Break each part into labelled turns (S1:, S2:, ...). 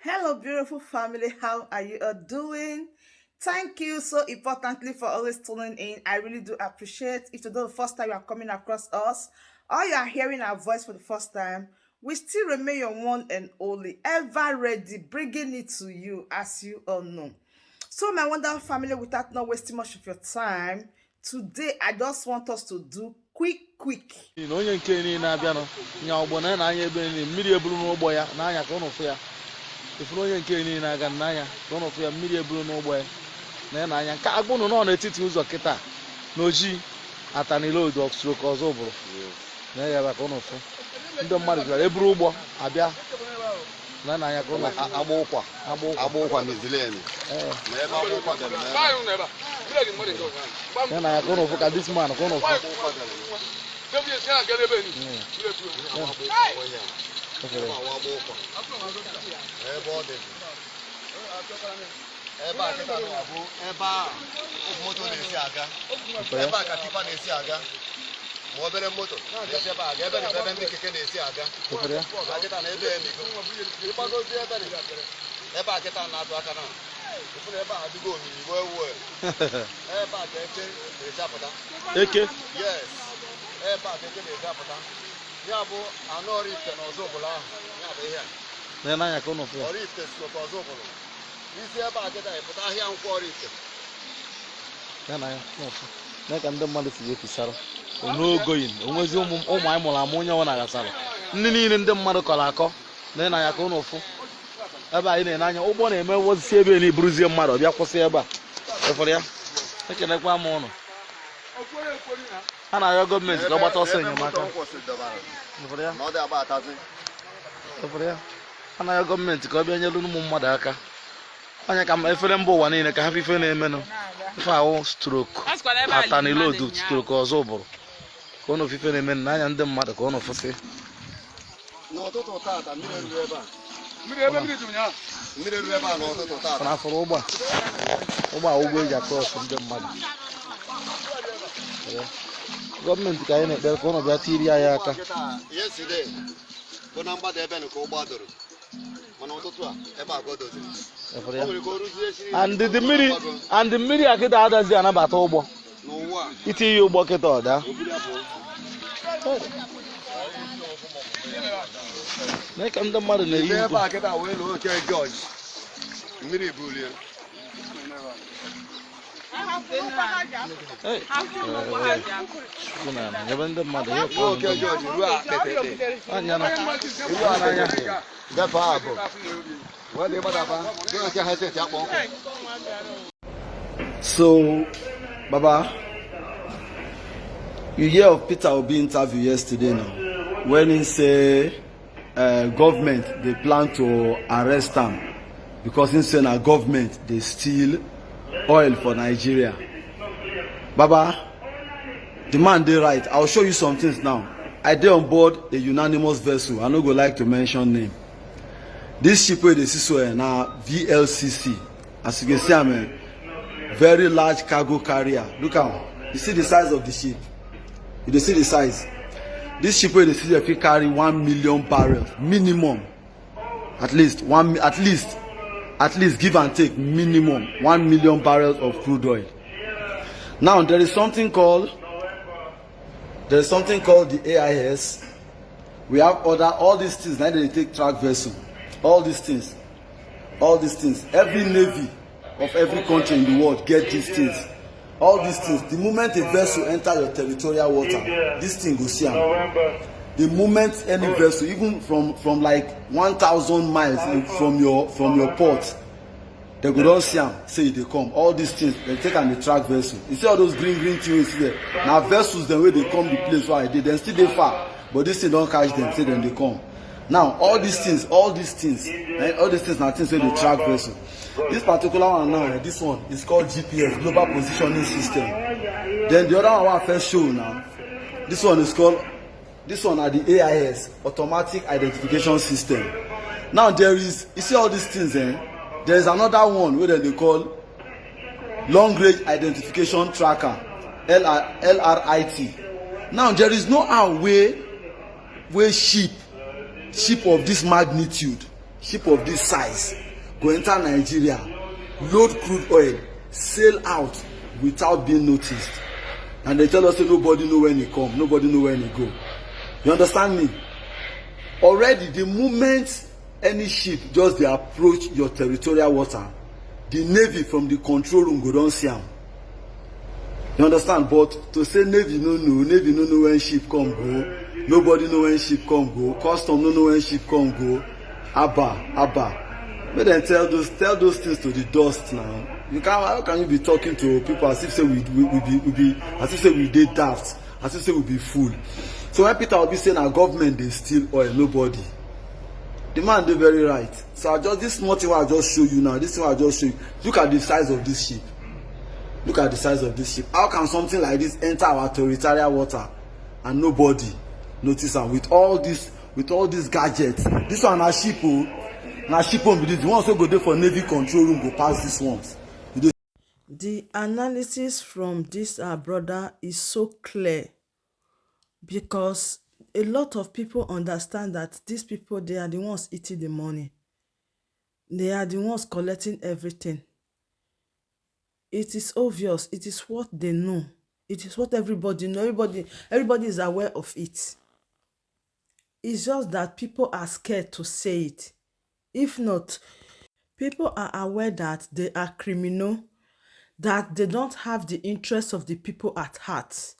S1: Hello, beautiful family. How are you all doing? Thank you so importantly for always tuning in. I really do appreciate. If today the first time you are coming across us, or you are hearing our voice for the first time, we still remain your one and only, ever ready, bringing it to you, as you all know. So, my wonderful family, without not wasting much of your time, today I just want us to do quick.
S2: onye nke niile abịanụ nya ọgbọ na anya ebe niile mmiri eburu n'ụgbọ ya n'anya ka ụnụ fụ ya ifuru onye nke niile aga n'anya ka ụnụ fụ ya mmiri eburu n'ụgbọ ya na anya nke agbụnụ nọ n'etiti ụzọ kịta n'oji atanilod ọksoro ka ọzọ bụrụ na ya ka ụnụ fụ ndị mmadụ bịara eburu ụgbọ abịa na anya ka ụnụ agba ụkwa n'izileni na anya ka ụnụ fụ ka dis man ka ụnụ fụ Eke?
S3: Yes. Ya bụ anọ rifte na ọzọ bụla ahụ ya bụ ihe
S2: a na anya ka ụnụ fụ ya
S3: rifte sokwa ọzọ bụla isi ebe a kịta ịpụta ahịa nkwọ rifte
S2: ya na ya na ka ndị mmadụ si efisara n'ogoyin onwezi ụmụ anyị mụrụ amụ onye nwe na-agasara ndị niile ndị mmadụ kọrọ akọ na ya ka ụnụ fụ ebe anyị na-ene anya ụgbọ na-eme wozisi ebe na iburuzie mmadụ ọbịa kwụsị ebe a efere ya ekenekwa m ụnụ ha na-arịọ gọọmenti ka ọ gbata ọsọ enyemaka ha na-arịọ gọọmenti ka ọ bịa nyelu ụmụ mmadụ aka onye ka efere mba ụwa niile ka ha ife na-emenụ ife ahụ strok atanilodu strok ọzọ ụbụrụ ka ụnụ fife na-emenụ n'anya ndị mmadụ ka ụnụ fụsị
S3: n'ụtụtụ tata mmiri ruru ebe a n'ụtụtụ tata
S2: n'afọrọ ụgbọ a ụgbọ eji akọ ọsọ ndị mmadụ gọọmenti ka anyị na-ekpere ka ụnụ bịa tiri anyị aka
S3: yesterday bụ na mgbada ebe nke ụgbọ doro mana ụtụtụ a ebe a godoziri
S2: and mmiri a kịta adazi anabata ụgbọ
S3: n'ụwa
S2: itinye ụgbọ kịta ọda mee ka ndị mmadụ na-eyi
S3: ebe a kịta wee lụọ oke George mmiri bulie
S2: ebe ndị mmadụ
S3: oke George ruo akpetete
S2: anya na
S3: ilu ananya gafe abụ wee gbadaba dị oke ha seti akpọ nkụ.
S4: So, Baba, you hear of Peter Obi interview yesterday now, when he say government they plan to arrest him because he say na government they steal oil for Nigeria. Baba, the man dey right. I'll show you some things now. I dey on board a unanimous vessel. I no go like to mention name. This ship wey dey see so na VLCC. As you can see, I'm a very large cargo carrier. Look am. You see the size of the ship. You dey see the size. This ship wey dey see fit carry 1 million barrels minimum. At least give and take minimum 1 million barrels of crude oil. Now there is something called the AIS. We have all these things. Now they take track vessel. All these things. Every navy of every country in the world get these things. All these things. The moment a vessel enter your territorial water, this thing go see am. The moment any vessel, even from like 1,000 miles from your port, they go don see am, say they come. All these things they take and they track vessel. You see all those green things you see there. Now vessels the way they come the place where I did, then still they far, but this thing don't catch them. Say then they come. Now all these things are things wey dey track vessel. This particular one now, this one is called GPS, Global Positioning System. Then the other one I first show now, this one are the AIS, Automatic Identification System. Now you see all these things, there is another one where they call Long Range Identification Tracker, LRIT. Now there is no how where ship of this magnitude, ship of this size go enter Nigeria, load crude oil, sail out without being noticed, and they tell us say nobody know when he come, nobody know when he go. You understand me? Already the moment any ship just dey approach your territorial water, the navy from the control room go don see am. You understand? But to say navy no know when ship come go, nobody know when ship come go, custom no know when ship come go. Abba. Make them tell those things to the dust now. How can you be talking to people as if say we be as if say we dey daft, as if say we be fool? So when Peter will be saying our government dey steal oil, nobody. The man dey very right. So this small thing I just show you now, this thing I just show you. Look at the size of this ship. Look at the size of this ship. How can something like this enter our territorial water and nobody notice am with all these gadgets? This one na ship o. Na ship on be this. The ones wey go dey for navy control room go pass these ones.
S1: The analysis from this our brother is so clear, because a lot of people understand that these people, they are the ones eating the money. They are the ones collecting everything. It is obvious. It is what they know. It is what everybody know. Everybody is aware of it. It's just that people are scared to say it. If not, people are aware that they are criminal, that they don't have the interests of the people at heart.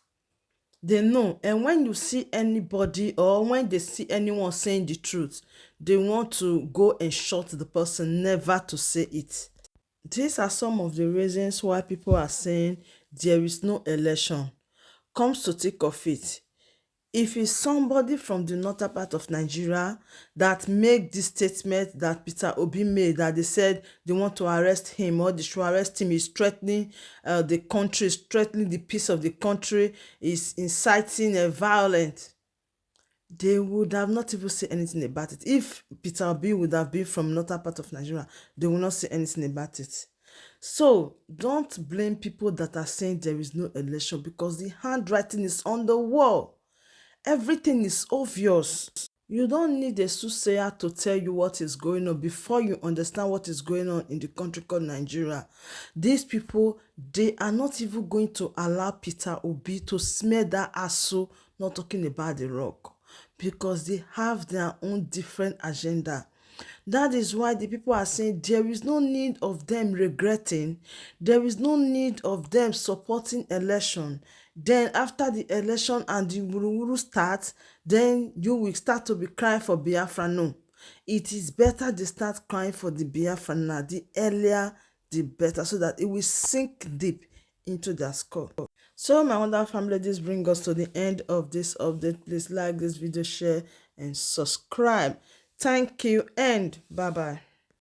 S1: They know. And when you see anybody or when they see anyone saying the truth, they want to go and shut the person, never to say it. These are some of the reasons why people are saying there is no election. Comes to think of it, if it's somebody from the northern part of Nigeria that make this statement that Peter Obi made, that they said they want to arrest him or they should arrest him, is threatening the country, is threatening the peace of the country, is inciting a violence, they would have not even said anything about it. If Peter Obi would have been from northern part of Nigeria, they will not say anything about it. So don't blame people that are saying there is no election, because the handwriting is on the wall. Everything is obvious. You don't need a soothsayer to tell you what is going on before you understand what is going on in the country called Nigeria. These people, they are not even going to allow Peter Obi to smear that asshole, not talking about the rock, because they have their own different agenda. That is why the people are saying there is no need of them regretting. There is no need of them supporting election. Then after the election and the wuru starts, then you will start to be crying for Biafra. No. It is better they start crying for the Biafra now. The earlier, the better, so that it will sink deep into their skull. So my wonderful family, this brings us to the end of this update. Please like this video, share, and subscribe. Thank you and bye-bye.